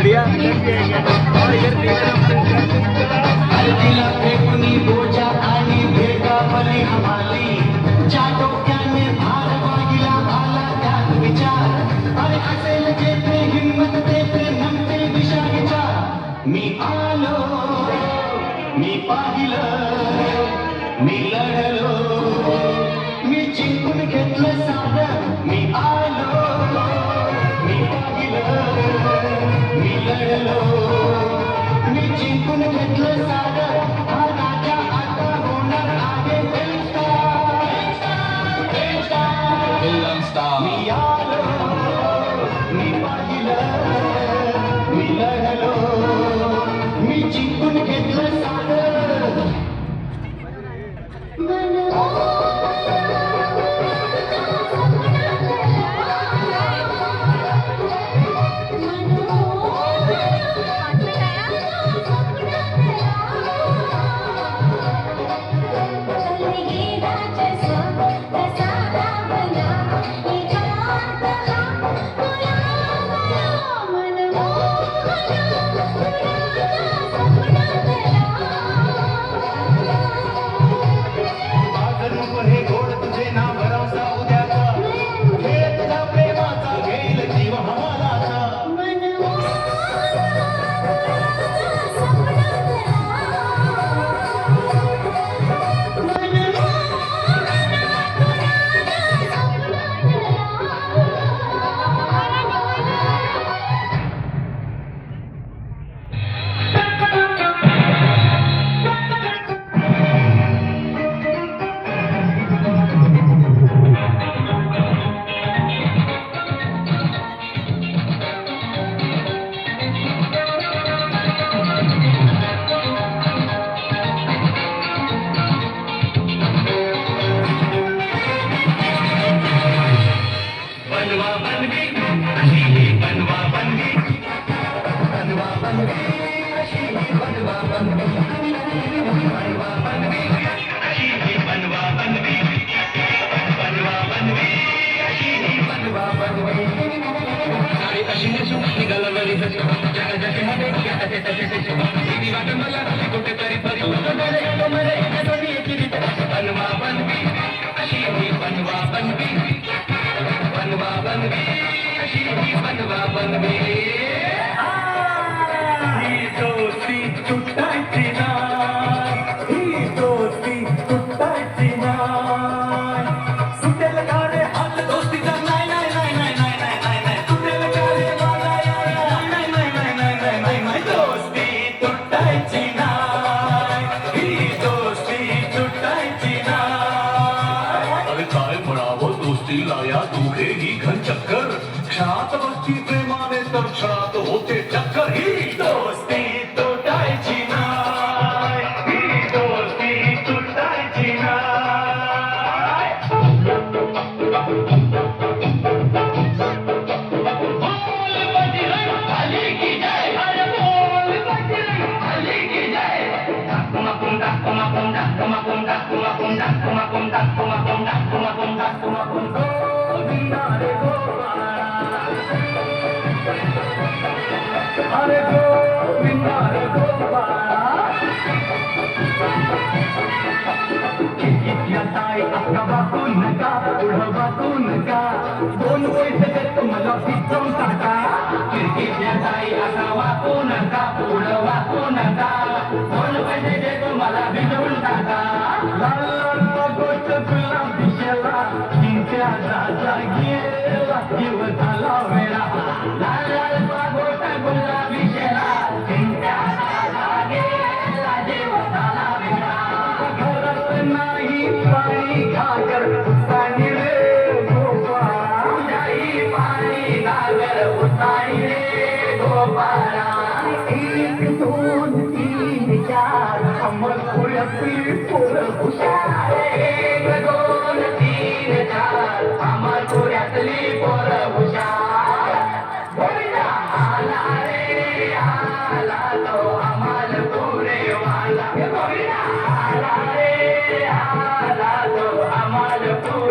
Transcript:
भैया और इधर तिला फेकुनी बोजा आणि भेगा भली हमाली चाटोक्याने भार वागिला भाला त्यात विचार अरे असेल जेथे हिम्मत तेथे नमते दिशा विचार मी आलो मी पाहिलं मी लढलो मी जिंकून घेतलं साधं मी आलो मी पाहिलं मी लढलो मी जिंकून घेतलं साधं हा राजा आता होणार आहे मी आलो मी पाहिलं मी लढलो मी जिंकून घेतलं साधं चक्कर क्षणात बसती प्रेमाने तर क्षणात होते चक्कर ही दोस्ती तुटायची नाय ही दोस्ती तुटायची नाय बोल बजरंग बली की जय अरे बोल बजरंग बली की जय कुमा कुंडा कुमा कुंडा कुमा कुंडा कुमा कुंडा कुमा कुंडा कुमा कुंडा कुमा कुंडा कुमा कुंडा अरे गोविंदा रे गोपाळा खिडकीतल्या ताई अक्का वाकू नका पुढं वाकू नका दोन पैसे देतो मला भिजवून टाका खिडकीतल्या ताई अक्का वाकू नका पुढं वाकू नका दोन पैसे देतो मला भिजवून टाका लाल लाल गोष्ट तुला दिशेला चिंत्या राजा गेला जीव झाला वेळा लाल लाल गोष्ट तुला दिशेला चिंत्या राजा गेला जीव झाला वेळा घरात नाही पाणी घागर उतानी रे गोपाळा नाही पाणी घागर उतानी रे गोपाळा एक दोन तीन चार अमर पुऱ्यातली पोरं हुशार एक दोन तीन चार अमर पुऱ्यातली पोरं हुशार बोला आला रे आला तो अमर पुरे वाला बोला आला रे आला तो अमर पुरे